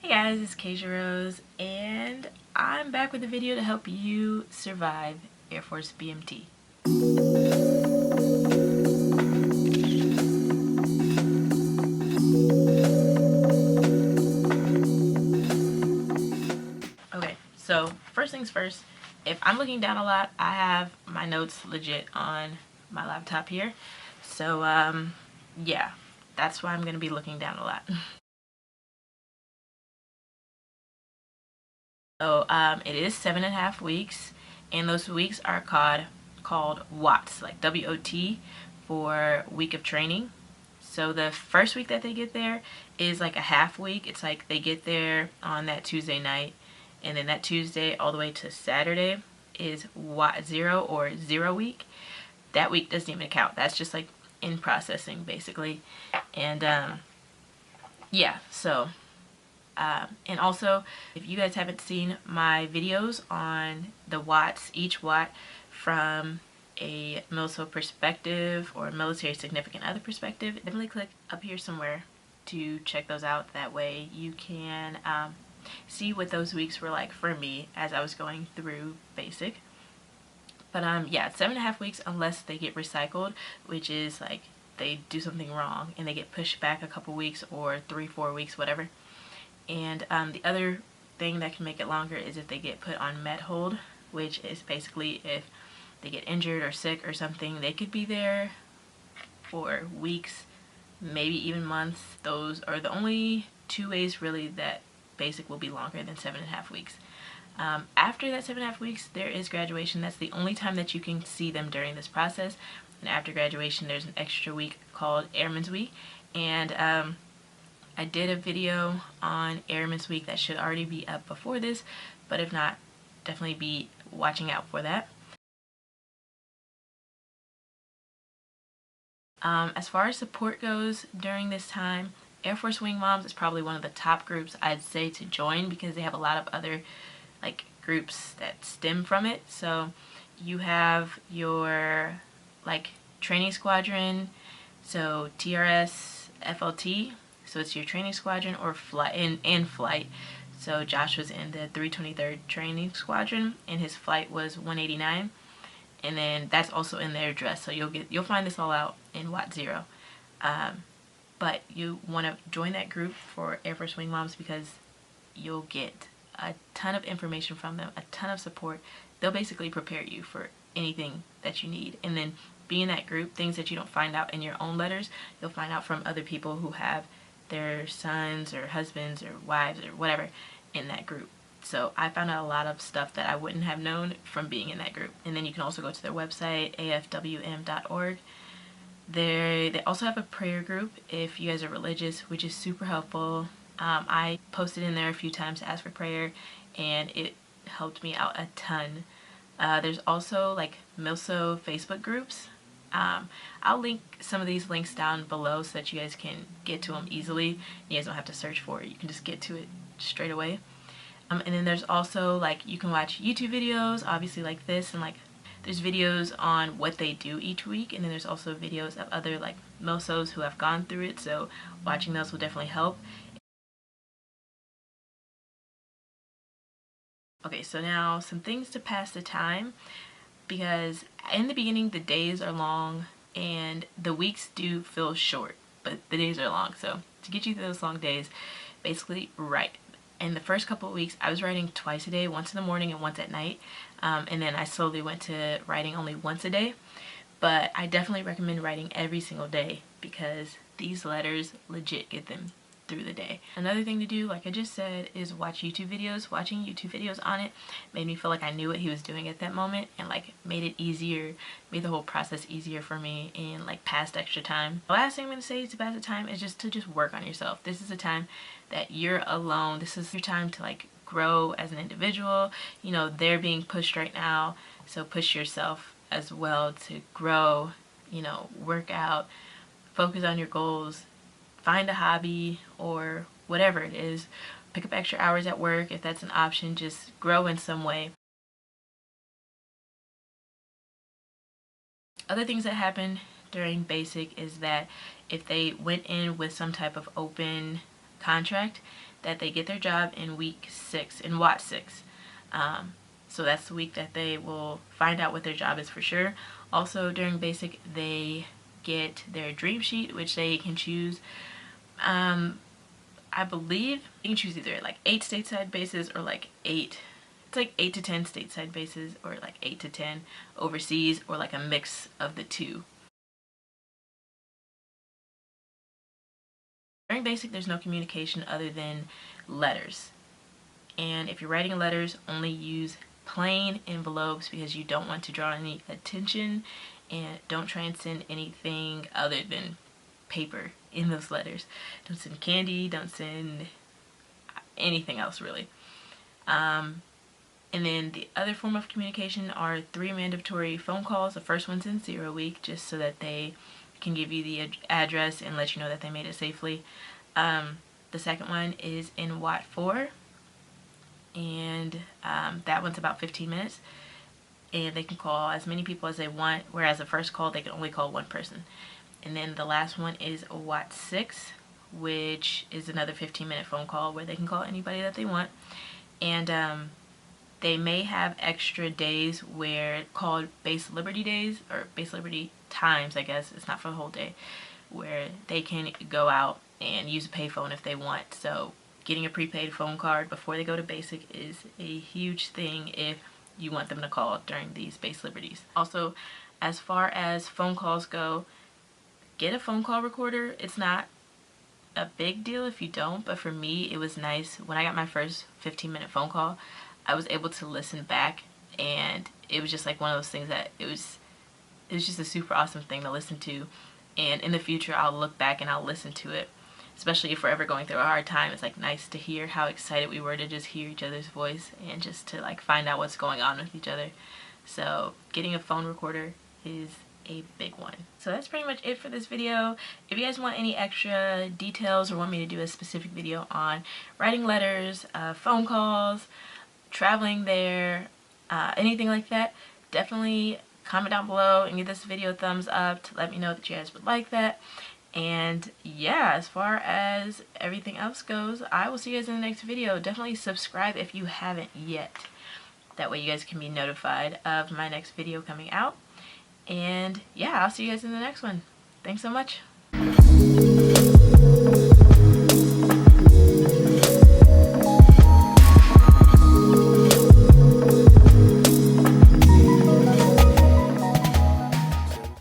Hey guys, it's Keisha Rose, and I'm back with a video to help you survive Air Force BMT. Okay, so first things first, if I'm looking down a lot, I have my notes legit on my laptop here. So, yeah, that's why I'm going to be looking down a lot. So, it is 7.5 weeks, and those weeks are called WOTs, like WOT, for week of training. So the first week that they get there is like a half week. It's like they get there on that Tuesday night, and then that Tuesday all the way to Saturday is WOT 0 or 0 week. That week doesn't even count. That's just like in processing basically. And yeah, so and also, if you guys haven't seen my videos on the WOTs, each WOT from a MilSO perspective or a military significant other perspective, definitely click up here somewhere to check those out. That way you can see what those weeks were like for me as I was going through basic. But yeah, 7.5 weeks unless they get recycled, which is like they do something wrong and they get pushed back a couple weeks or 3-4 weeks, whatever. And the other thing that can make it longer is if they get put on med hold, which is basically if they get injured or sick or something, they could be there for weeks, maybe even months. Those are the only 2 ways really that basic will be longer than 7.5 weeks. After that 7.5 weeks, there is graduation. That's the only time that you can see them during this process. And after graduation, there's an extra week called Airman's Week. And I did a video on Airman's Week that should already be up before this, but if not, definitely be watching out for that. As far as support goes during this time, Air Force Wing Moms is probably one of the top groups I'd say to join because they have a lot of other like groups that stem from it. So you have your like training squadron, so TRS, FLT, so it's your training squadron or flight and flight. So Josh was in the 323rd training squadron and his flight was 189, and then that's also in their address. So you'll find this all out in WOT 0. But you want to join that group for Air Force Wing Moms because you'll get a ton of information from them, a ton of support. They'll basically prepare you for anything that you need. And then be in that group, things that you don't find out in your own letters, you'll find out from other people who have their sons or husbands or wives or whatever in that group. So I found out a lot of stuff that I wouldn't have known from being in that group. And then you can also go to their website, afwm.org. They also have a prayer group if you guys are religious, which is super helpful. I posted in there a few times to ask for prayer, and it helped me out a ton. There's also like MilSO Facebook groups. I'll link some of these links down below so that you guys can get to them easily. You guys don't have to search for it. You can just get to it straight away. And then there's also like you can watch YouTube videos, obviously like this, and like there's videos on what they do each week, and then there's also videos of other like MilSOs who have gone through it, so watching those will definitely help. Okay, so now some things to pass the time, because in the beginning the days are long and the weeks do feel short, but the days are long. So to get you through those long days, basically write. In the first couple of weeks, I was writing twice a day, once in the morning and once at night. And then I slowly went to writing only once a day. But I definitely recommend writing every single day because these letters legit get them through the day. Another thing to do, like I just said, is watch YouTube videos. Watching YouTube videos on it made me feel like I knew what he was doing at that moment and like made it easier, made the whole process easier for me and like passed extra time. The last thing I'm going to say to pass the time is just to work on yourself. This is a time that you're alone. This is your time to like grow as an individual. You know, they're being pushed right now, so push yourself as well to grow, you know, work out, focus on your goals, find a hobby or whatever it is. Pick up extra hours at work if that's an option. Just grow in some way. Other things that happen during basic is that if they went in with some type of open contract, that they get their job in week 6, in Watt 6. So that's the week that they will find out what their job is for sure. Also, during basic, they get their dream sheet, which they can choose. I believe you can choose either like 8 stateside bases or like 8. It's like 8 to 10 stateside bases or like 8 to 10 overseas, or like a mix of the two. During basic, there's no communication other than letters. And if you're writing letters, only use plain envelopes because you don't want to draw any attention, and don't try and send anything other than paper in those letters. Don't send candy, don't send anything else really. And then the other form of communication are 3 mandatory phone calls. The first one's in 0 week, just so that they can give you the address and let you know that they made it safely. The second one is in Watt 4, and that one's about 15 minutes. And they can call as many people as they want, whereas the first call, they can only call one person. And then the last one is Watt 6, which is another 15-minute phone call where they can call anybody that they want. And they may have extra days where called base liberty days, or base liberty times, I guess. It's not for the whole day, where they can go out and use a payphone if they want. So getting a prepaid phone card before they go to basic is a huge thing if you want them to call during these base liberties. Also, as far as phone calls go, get a phone call recorder. It's not a big deal if you don't, but for me, it was nice. When I got my first 15-minute phone call, I was able to listen back, and it was just like one of those things that it was just a super awesome thing to listen to. And in the future, I'll look back and I'll listen to it, especially if we're ever going through a hard time. It's like nice to hear how excited we were to just hear each other's voice and just to like find out what's going on with each other. So getting a phone recorder is a big one. So that's pretty much it for this video. If you guys want any extra details or want me to do a specific video on writing letters, phone calls, traveling there, anything like that, definitely comment down below and give this video a thumbs up to let me know that you guys would like that. And yeah, as far as everything else goes, I will see you guys in the next video. Definitely subscribe if you haven't yet. That way you guys can be notified of my next video coming out. And yeah, I'll see you guys in the next one. Thanks so much.